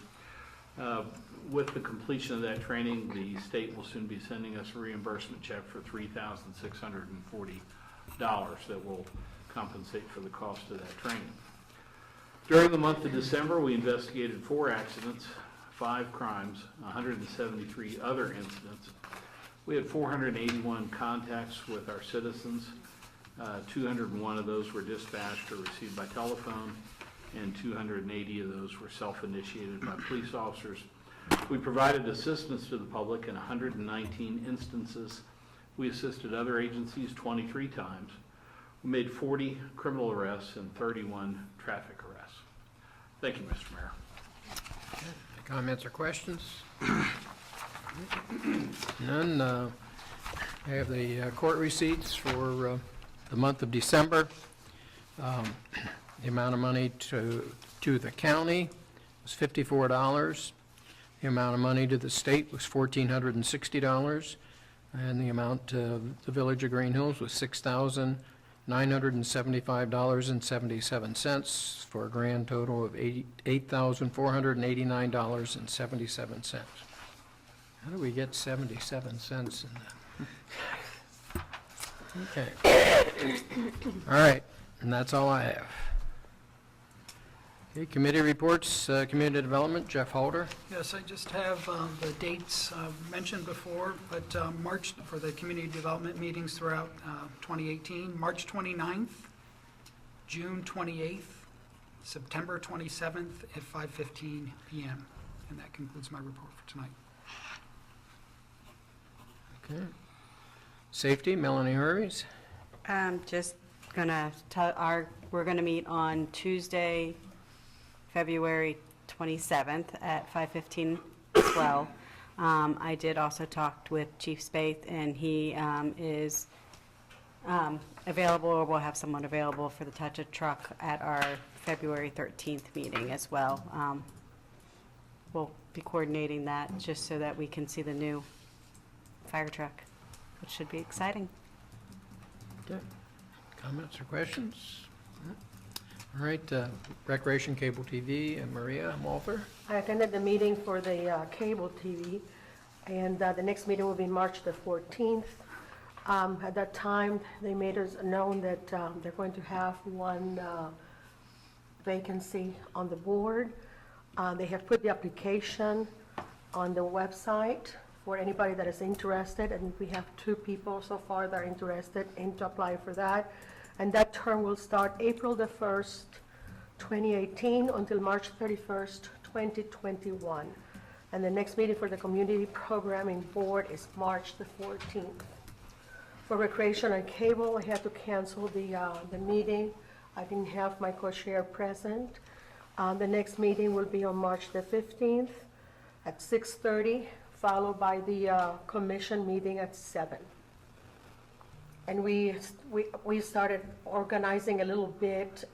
With the completion of that training, the state will soon be sending us a reimbursement check for $3,640 that will compensate for the cost of that training. During the month of December, we investigated 4 accidents, 5 crimes, 173 other incidents. We had 481 contacts with our citizens. 201 of those were dispatched or received by telephone, and 280 of those were self-initiated by police officers. We provided assistance to the public in 119 instances. We assisted other agencies 23 times. We made 40 criminal arrests and 31 traffic arrests. Thank you, Mr. Mayor. Comments or questions? None. I have the court receipts for the month of December. The amount of money to the county was $54. The amount of money to the state was $1,460. And the amount to the village of Greenhills was $6,975.77 for a grand total of $8,489.77. How do we get 77 cents in that? Okay. All right, and that's all I have. Okay, committee reports, community development, Jeff Holder. Yes, I just have the dates mentioned before, but March, for the community development meetings throughout 2018, March 29th, June 28th, September 27th at 5:15 p.m. And that concludes my report for tonight. Okay. Safety, Melanie Hurries. Just gonna we're gonna meet on Tuesday, February 27th at 5:15 as well. I did also talk with Chief Spaeth, and he is available, or we'll have someone available for the touch-a truck at our February 13th meeting as well. We'll be coordinating that just so that we can see the new fire truck, which should be exciting. Okay. Comments or questions? All right, Recreation Cable TV, and Maria Walther. I attended the meeting for the cable TV, and the next meeting will be March the 14th. At that time, they made us known that they're going to have one vacancy on the board. They have put the application on the website for anybody that is interested, and we have 2 people so far that are interested in to apply for that. And that term will start April the 1st, 2018 until March 31st, 2021. And the next meeting for the Community Programming Board is March the 14th. For Recreation and Cable, I had to cancel the meeting. I didn't have my co-chair present. The next meeting will be on March the 15th at 6:30, followed by the commission meeting at 7. And we started organizing a little bit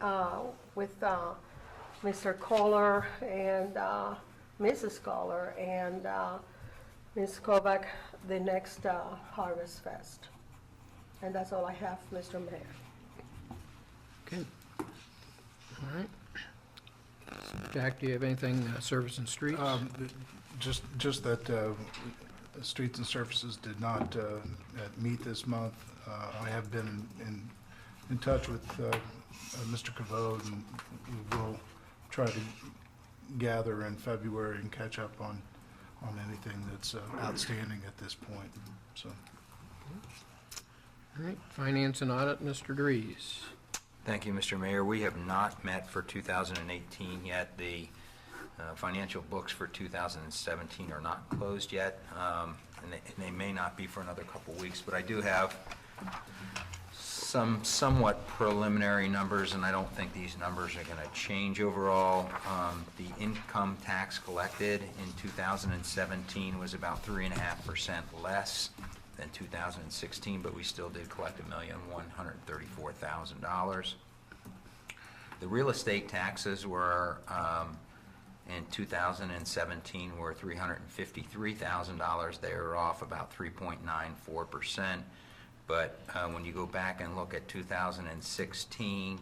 with Mr. Kohler and Mrs. Kohler and Ms. Kovac, the next Harvest Fest. And that's all I have, Mr. Mayor. Okay. All right. Jack, do you have anything, Service and Streets? Just that Streets and Surfaces did not meet this month. I have been in touch with Mr. Cavode, and we will try to gather in February and catch up on anything that's outstanding at this point, so. All right, Finance and Audit, Mr. Dries. Thank you, Mr. Mayor. We have not met for 2018 yet. The financial books for 2017 are not closed yet, and they may not be for another couple weeks, but I do have some somewhat preliminary numbers, and I don't think these numbers are going to change overall. The income tax collected in 2017 was about 3.5% less than 2016, but we still did collect $1,134,000. The real estate taxes were in 2017 were $353,000. They were off about 3.94%. But when you go back and look at 2016,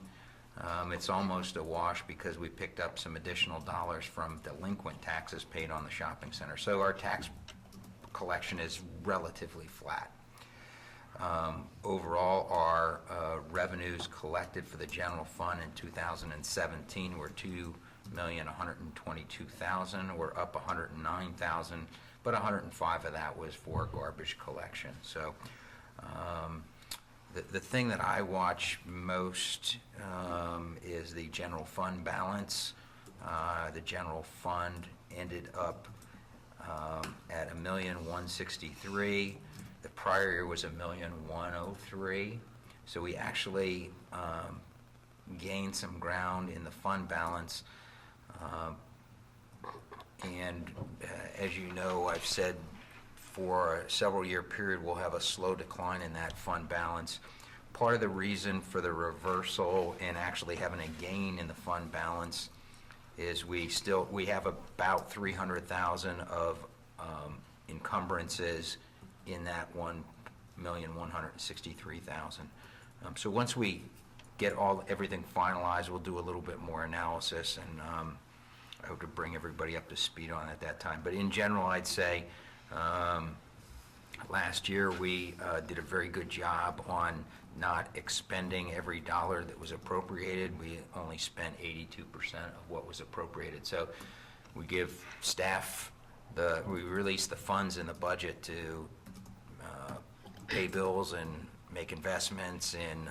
it's almost a wash because we picked up some additional dollars from delinquent taxes paid on the shopping center. So our tax collection is relatively flat. Overall, our revenues collected for the general fund in 2017 were $2,122,000. We're up $109,000, but $105,000 of that was for garbage collection. So the thing that I watch most is the general fund balance. The general fund ended up at $1,163,000. The prior year was $1,103,000. So we actually gained some ground in the fund balance. And as you know, I've said for a several year period we'll have a slow decline in that fund balance. Part of the reason for the reversal and actually having a gain in the fund balance is we have about $300,000 of encumbrances in that $1,163,000. So once we get everything finalized, we'll do a little bit more analysis, and I hope to bring everybody up to speed on it at that time. But in general, I'd say last year we did a very good job on not expending every dollar that was appropriated. We only spent 82% of what was appropriated. So we give staff we release the funds in the budget to pay bills and make investments in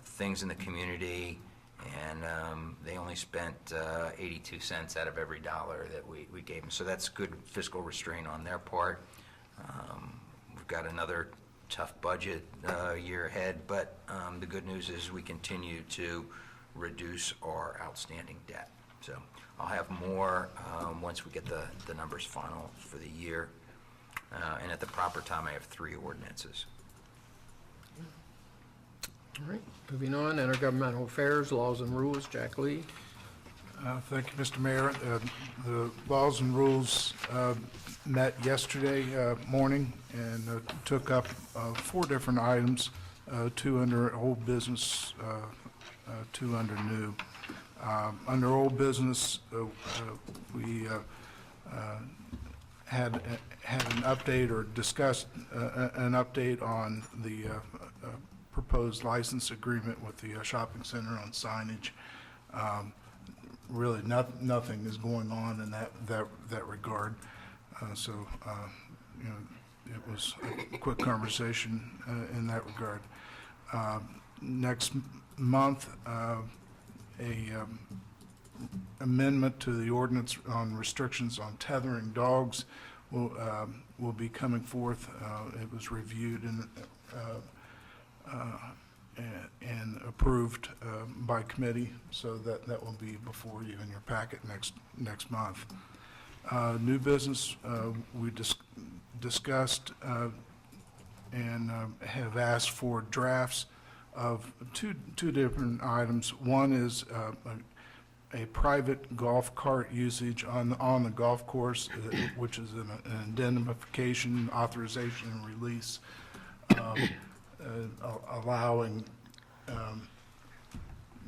things in the community, and they only spent 82 cents out of every dollar that we gave them. So that's good fiscal restraint on their part. We've got another tough budget year ahead, but the good news is we continue to reduce our outstanding debt. So I'll have more once we get the numbers final for the year. And at the proper time, I have 3 ordinances. All right, moving on, intergovernmental affairs, laws and rules, Jack Lee. Thank you, Mr. Mayor. The Laws and Rules met yesterday morning and took up 4 different items, 2 under old business, 2 under new. Under old business, we had an update or discussed an update on the proposed license agreement with the shopping center on signage. Really, nothing is going on in that regard. So, you know, it was a quick conversation in that regard. Next month, amendment to the ordinance on restrictions on tethering dogs will be coming forth. It was reviewed and approved by committee, so that will be before you in your packet next month. New business, we discussed and have asked for drafts of two different items. One is a private golf cart usage on the golf course, which is an indemnification, authorization, and release, allowing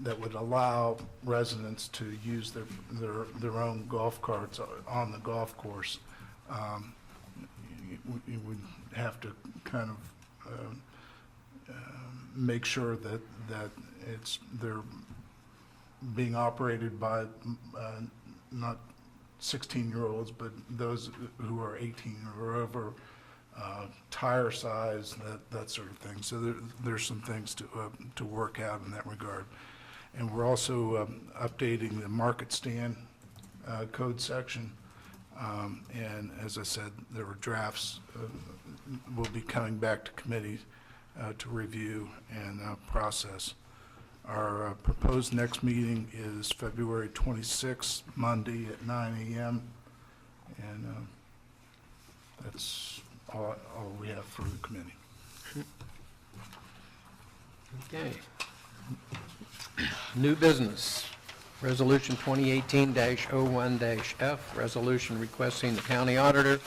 that would allow residents to use their own golf carts on the golf course. You would have to kind of make sure that they're being operated by not 16-year-olds, but those who are 18 or over, tire size, that sort of thing. So there's some things to work out in that regard. And we're also updating the market stand code section. And as I said, there were drafts will be coming back to committee to review and process. Our proposed next meeting is February 26th, Monday at 9 a.m. And that's all we have for the committee. Okay. New business, Resolution 2018-01-F, resolution requesting the county auditor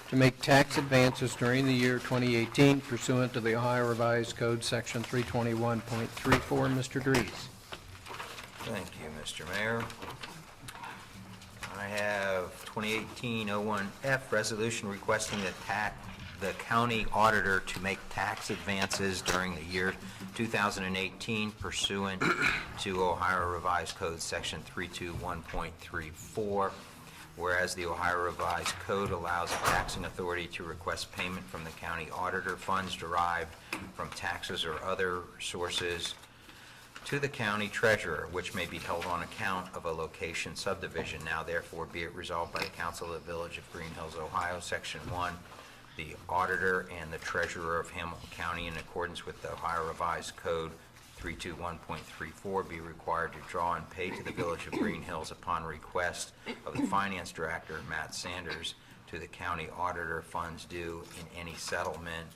to make tax advances during the year 2018 pursuant to the Ohio Revised Code, Section 321.34. Mr. Dries. Thank you, Mr. Mayor. I have 2018-01-F, resolution requesting the county auditor to make tax advances during the year 2018 pursuant to Ohio Revised Code Section 321.34, whereas the Ohio Revised Code allows a taxing authority to request payment from the county auditor funds derived from taxes or other sources to the county treasurer, which may be held on account of a location subdivision. Now therefore be it resolved by the Council of the Village of Greenhills, Ohio, Section 1, the auditor and the treasurer of Hamilton County, in accordance with the Ohio Revised Code 321.34, be required to draw and pay to the Village of Greenhills upon request of the finance director, Matt Sanders, to the county auditor funds due in any settlement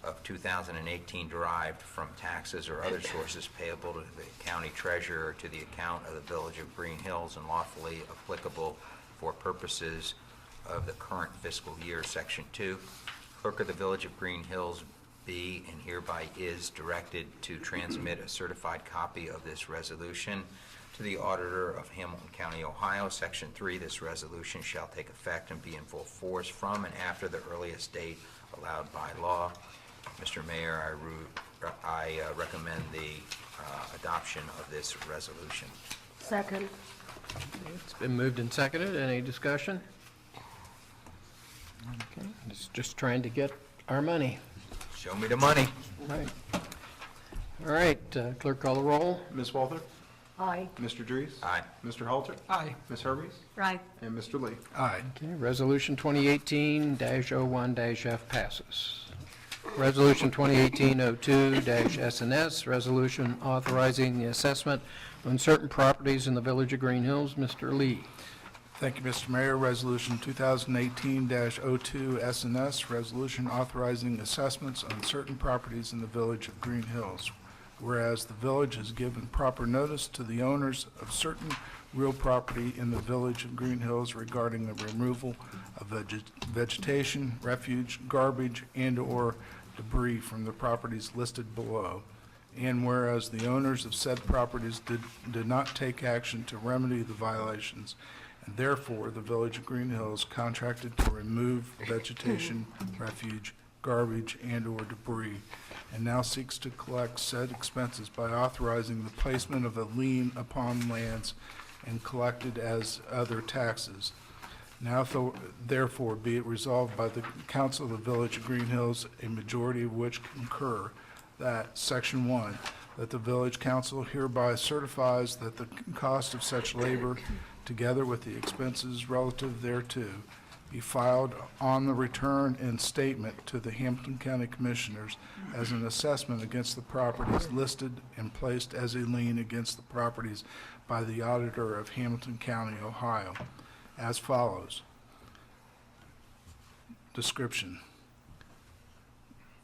of 2018 derived from taxes or other sources payable to the county treasurer to the account of the Village of Greenhills and lawfully applicable for purposes of the current fiscal year. Section 2, Clerk of the Village of Greenhills be and hereby is directed to transmit a certified copy of this resolution to the auditor of Hamilton County, Ohio. Section 3, this resolution shall take effect and be in full force from and after the earliest date allowed by law. Mr. Mayor, I recommend the adoption of this resolution. Second. It's been moved and seconded. Any discussion? Okay, it's just trying to get our money. Show me the money. Right. All right, clerk, call the roll. Ms. Walther? Aye. Mr. Dries? Aye. Mr. Halter? Aye. Ms. Hermes? Aye. And Mr. Lee? Aye. Okay, Resolution 2018-01-F passes. Resolution 2018-02-SNS, resolution authorizing the assessment on certain properties in the Village of Greenhills. Mr. Lee. Thank you, Mr. Mayor. Resolution 2018-02 SNS, resolution authorizing assessments on certain properties in the Village of Greenhills. Whereas the village has given proper notice to the owners of certain real property in the Village of Greenhills regarding the removal of vegetation, refuge, garbage, and/or debris from the properties listed below. And whereas the owners of said properties did not take action to remedy the violations, and therefore the Village of Greenhills contracted to remove vegetation, refuge, garbage, and/or debris, and now seeks to collect said expenses by authorizing the placement of a lien upon lands and collected as other taxes. Now therefore be it resolved by the Council of the Village of Greenhills, a majority of which concur, that Section 1, that the Village Council hereby certifies that the cost of such labor, together with the expenses relative thereto, be filed on the return and statement to the Hamilton County Commissioners as an assessment against the properties listed and placed as a lien against the properties by the Auditor of Hamilton County, Ohio, as follows. Description: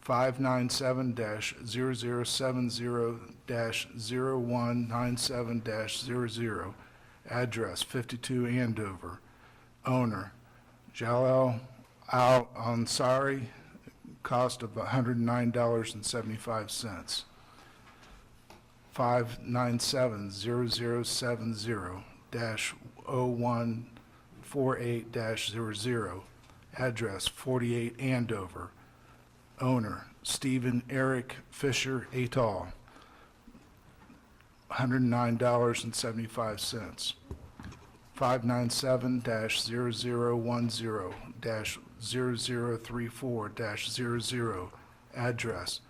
597-0070-0197-00. Address: 52 Andover. Owner: Jalal Al-Ansari. Cost of $109.75. 597-0070-0148-00. Address: 48 Andover. Owner: Stephen Eric Fisher et al. $109.75. 597-0010-0034-00. Address: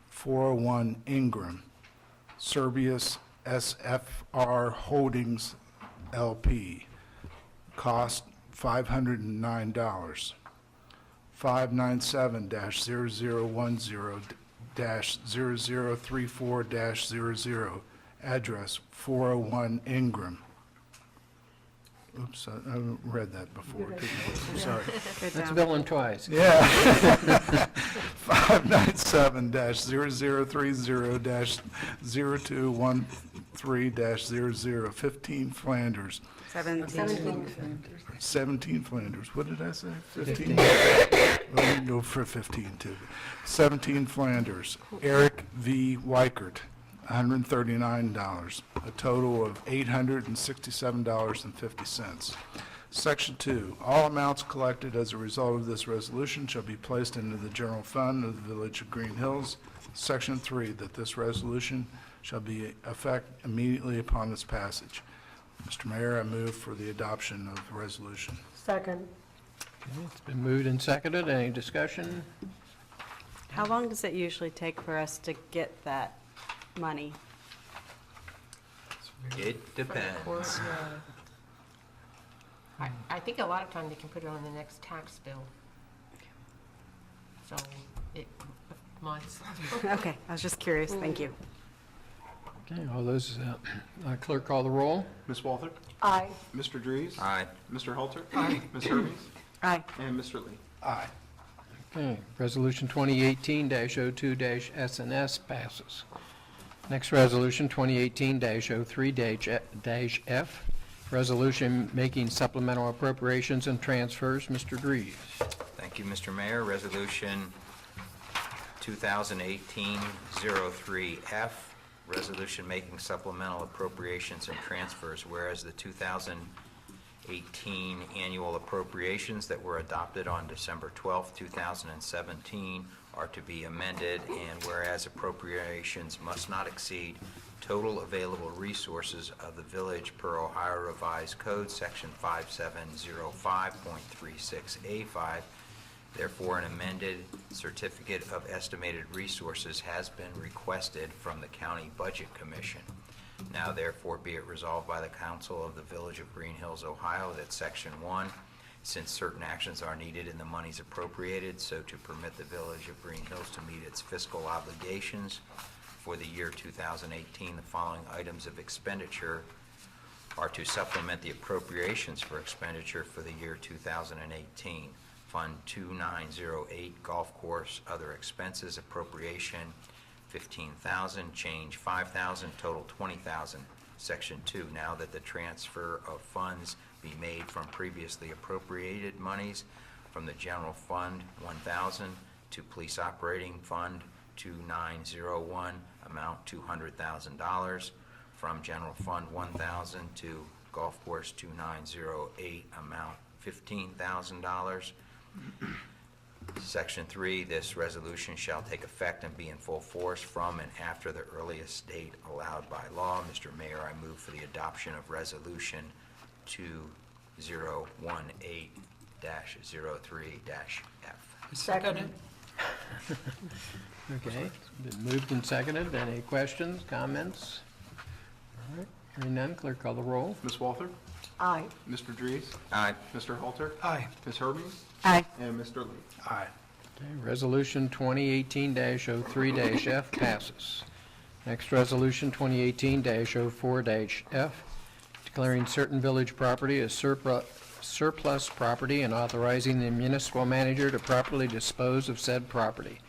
401 Ingram. Serbius SFR Holdings LP. Cost $509. 597-0010-0034-00. Address: 401 Ingram. Oops, I read that before. didn't I? I'm sorry. Good That's job. billing twice. Yeah. 597-0030-0213-00. 15 Flanders. 17. 17 Flanders. What did I say? 15? Well, we can go for 15 too. 17 Flanders. Eric V. Weichert, $139. A total of $867.50. Section 2, all amounts collected as a result of this resolution shall be placed into the general fund of the Village of Greenhills. Section 3, that this resolution shall be effect immediately upon its passage. Mr. Mayor, I move for the adoption of the resolution. Second. Okay, it's been moved and seconded. Any discussion? How long does it usually take for us to get that money? It depends. I think a lot of time they can put it on the next tax bill. So, months. Okay, I was just curious, thank you. Okay, all those, clerk call the roll. Ms. Walther? Aye. Mr. Dries? Aye. Mr. Halter? Aye. Ms. Hermes? Aye. And Mr. Lee? Aye. Okay, Resolution 2018-02-SNS passes. Next resolution, 2018-03-F, resolution making supplemental appropriations and transfers. Mr. Dries. Thank you, Mr. Mayor. Resolution 2018-03F, resolution making supplemental appropriations and transfers, whereas the 2018 annual appropriations that were adopted on December 12, 2017 are to be amended, and whereas appropriations must not exceed total available resources of the village per Ohio Revised Code, Section 5705.36A5. Therefore, an amended certificate of estimated resources has been requested from the County Budget Commission. Now therefore be it resolved by the Council of the Village of Greenhills, Ohio, that Section 1, since certain actions are needed and the monies appropriated, so to permit the Village of Greenhills to meet its fiscal obligations for the year 2018, the following items of expenditure are to supplement the appropriations for expenditure for the year 2018. Fund 2908, Golf Course, Other Expenses, appropriation $15,000, change $5,000, total $20,000. Section 2, now that the transfer of funds be made from previously appropriated monies from the General Fund 1,000 to Police Operating Fund 2901, amount $200,000, from General Fund 1,000 to Golf Course 2908, amount $15,000. Section 3, this resolution shall take effect and be in full force from and after the earliest date allowed by law. Mr. Mayor, I move for the adoption of Resolution 2018-03-F. Second. Okay, been moved and seconded. Any questions, comments? All right, hearing none, clerk call the roll. Ms. Walther? Aye. Mr. Dries? Aye. Mr. Halter? Aye. Ms. Hermes? Aye. And Mr. Lee. Aye. Okay, Resolution 2018-03-F passes. Next resolution, 2018-04-F, declaring certain village property as surplus property and authorizing the municipal manager to properly dispose of said property.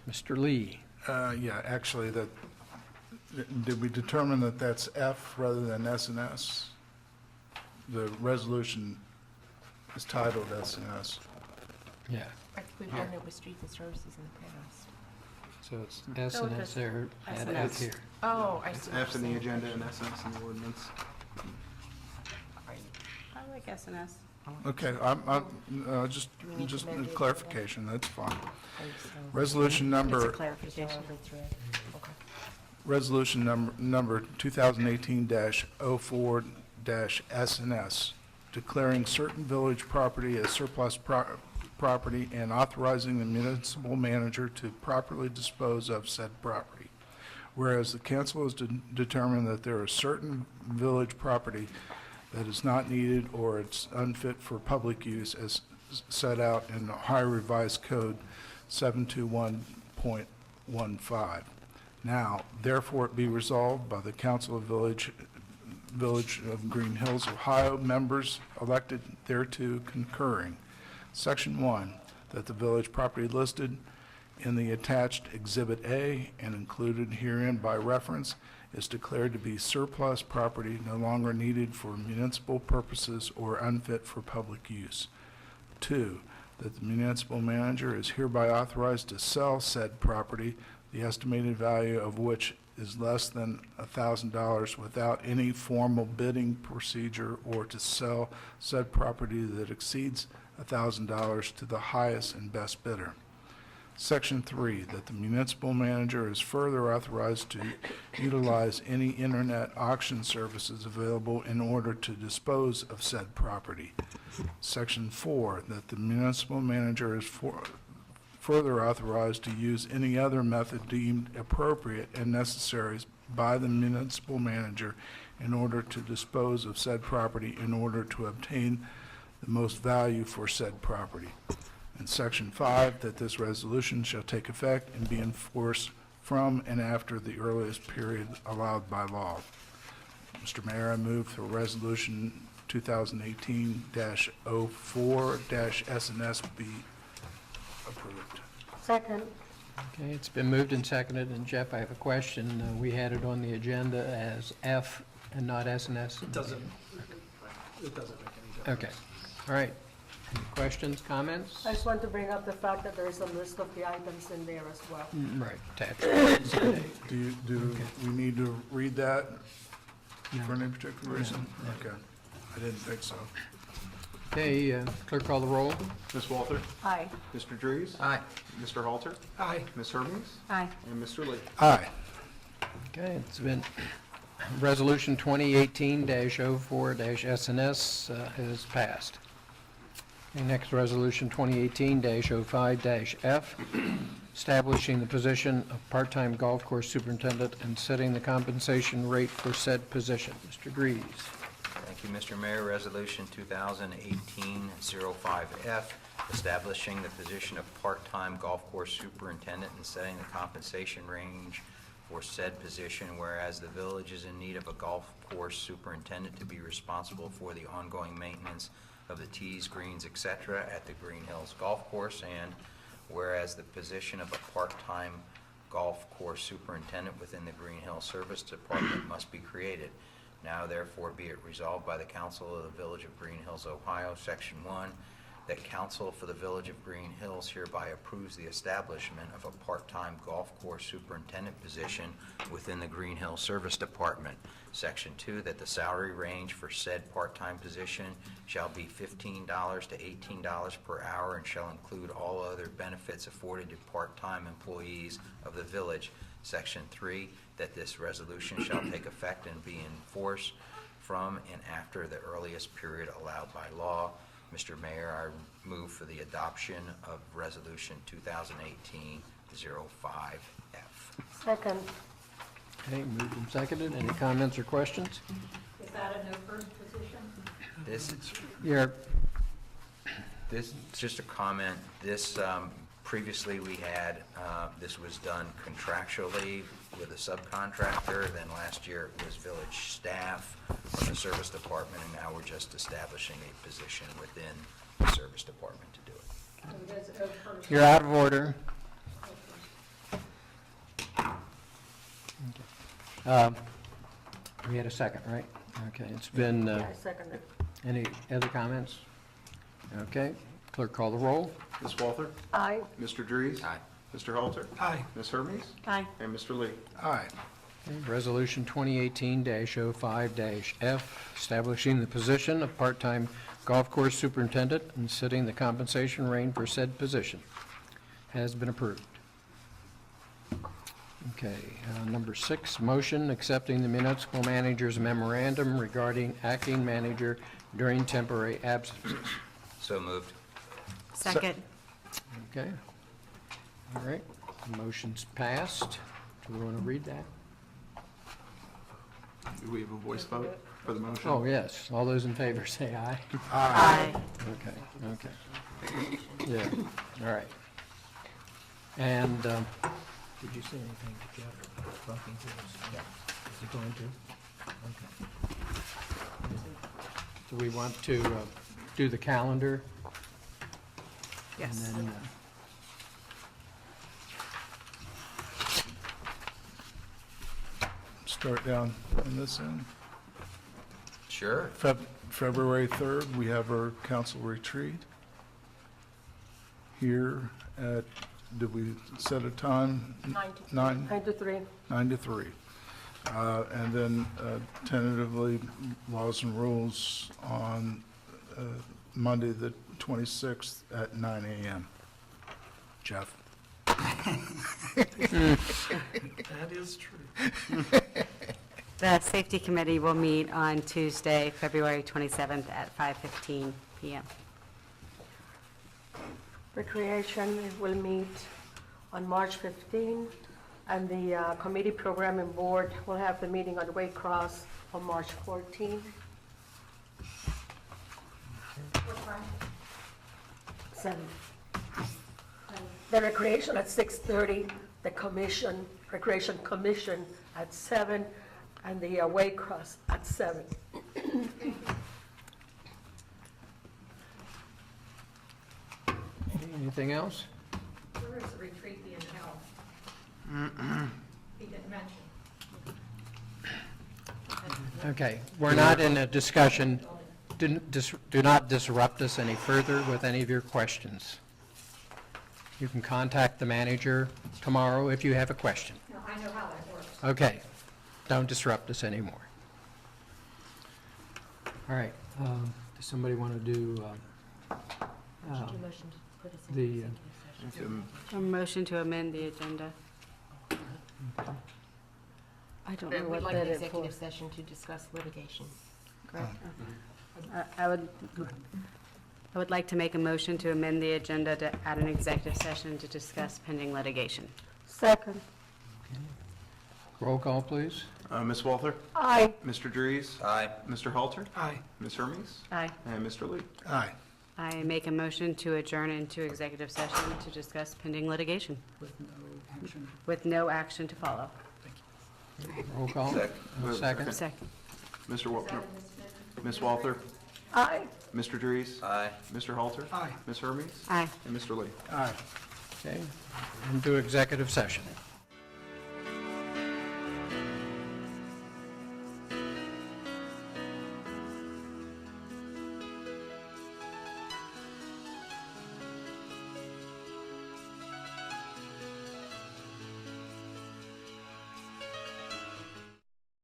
Mr. Lee. Yeah, actually, did we determine that that's F rather than S and S? The resolution is titled S and S. Yeah. I think we've done it with streets and services in the past. So it's S and S there, S add and F S. here. Oh, I It's see. what F in you're the saying. agenda and SS in the ordinance. I like S&S. Okay, just a clarification, that's fine. Resolution It's a number, clarification. resolution number 2018-04-S&S, declaring certain village property as surplus property and authorizing the municipal manager to properly dispose of said property. Whereas the council has determined that there is certain village property that is not needed or it's unfit for public use as set out in the Ohio Revised Code 721.15. Now, therefore it be resolved by the Council of Village of Green Hills, Ohio, members elected thereto concurring. Section 1, that the village property listed in the attached Exhibit A and included herein by reference is declared to be surplus property no longer needed for municipal purposes or unfit for public use. 2, that the municipal manager is hereby authorized to sell said property, the estimated value of which is less than $1,000 without any formal bidding procedure, or to sell said property that exceeds $1,000 to the highest and best bidder. Section 3, that the municipal manager is further authorized to utilize any internet auction services available in order to dispose of said property. Section 4, that the municipal manager is further authorized to use any other method deemed appropriate and necessary by the municipal manager in order to dispose of said property in order to obtain the most value for said property. And Section 5, that this resolution shall take effect and be enforced from and after the earliest period allowed by law. Mr. Mayor, I move for Resolution 2018-04-S&S be approved. Second. Okay, it's been moved and seconded, and Jeff, I have a question. We had it on the agenda as F and not S and S? It doesn't make any difference. Okay, all right. Any questions, comments? I just want to bring up the fact that there is a list of the items in there as well. Right, attached. Do we need to read that for any particular reason? Okay, I didn't think so. Okay, clerk call the roll. Ms. Walther? Aye. Mr. Dries? Aye. Mr. Halter? Aye. Ms. Hermes? Aye. And Mr. Lee. Aye. Okay, it's been, Resolution 2018-04-S&S has passed. Okay, next, Resolution 2018-05-F, establishing the position of part-time golf course superintendent and setting the compensation rate for said position. Mr. Greaves. Thank you, Mr. Mayor. Resolution 2018-05F, establishing the position of part-time golf course superintendent and setting the compensation range for said position, whereas the village is in need of a golf course superintendent to be responsible for the ongoing maintenance of the tees, greens, etc. at the Greenhills Golf Course, and whereas the position of a part-time golf course superintendent within the Greenhills Service Department must be created. Now therefore be it resolved by the Council of the Village of Greenhills, Ohio, Section 1, that Council for the Village of Greenhills hereby approves the establishment of a part-time golf course superintendent position within the Greenhills Service Department. Section 2, that the salary range for said part-time position shall be $15 to $18 per hour and shall include all other benefits afforded to part-time employees of the village. Section 3, that this resolution shall take effect and be in force from and after the earliest period allowed by law. Mr. Mayor, I move for the adoption of Resolution 2018-05F. Second. Okay, moved and seconded. Any comments or questions? Is that a new first position? This is just a comment. This, previously we had, this was done contractually with a subcontractor, then last year it was village staff from the service department, and now we're just establishing a position within the service department to do it. You're out of order. We had a second, right? Okay, it's been, I second it. any other comments? Okay, clerk call the roll. Ms. Walther? Aye. Mr. Dries? Aye. Mr. Halter? Aye. Ms. Hermes? Aye. And Mr. Lee? Aye. Okay, Resolution 2018-05-F, establishing the position of part-time golf course superintendent and setting the compensation range for said position, has been approved. Okay, number 6, motion accepting the municipal manager's memorandum regarding acting manager during temporary absences. So moved. Second. Okay. All right, the motion's passed. Do we want to read that? Do we have a voice vote for the motion? Oh, yes. All those in favor say aye. Aye. Okay, yeah, all right. And, did you say anything to Jeff talking to us? Yeah. Is he going to? Okay. Do we want to do the calendar? Yes. And then, Start down in this end. Sure. February 3rd, we have our council retreat here at, did we set a time? 9 9 to 3. 9 to 3. And then tentatively, laws and rules on Monday, the 26th at 9 a.m. Jeff? That is true. The Safety Committee will meet on Tuesday, February 27th at 5:15 PM. Recreation will meet on March 15, and the committee programming board will have the meeting on Waycross on March 14. 7. The recreation at 6:30, the Recreation Commission at 7, and the Waycross at 7. anything else? Where is the retreat being held? He didn't mention. Okay, we're not in a discussion. Do not disrupt us any further with any of your questions. You can contact the manager tomorrow if you have a question. No, I know how that works. Okay, don't disrupt us anymore. All right, does somebody want to do the, A motion to amend the agenda. I don't know We'd what like that an is for. executive session to discuss litigation. Correct. I would I would like to make a motion to amend the agenda to add an executive session to discuss pending litigation. Second. Roll call, please. Ms. Walther? Aye. Mr. Dries? Aye. Mr. Halter? Aye. Ms. Hermes? Aye. And Mr. Lee? Aye. I make a motion to adjourn into executive session to discuss pending litigation With no action. with no action to follow. Roll call. Second. Second. Mr. Walter? Ms. Walther? Aye. Mr. Dries? Aye. Mr. Halter? Aye. Ms. Hermes? Aye. And Mr. Lee? Aye. Okay, into executive session.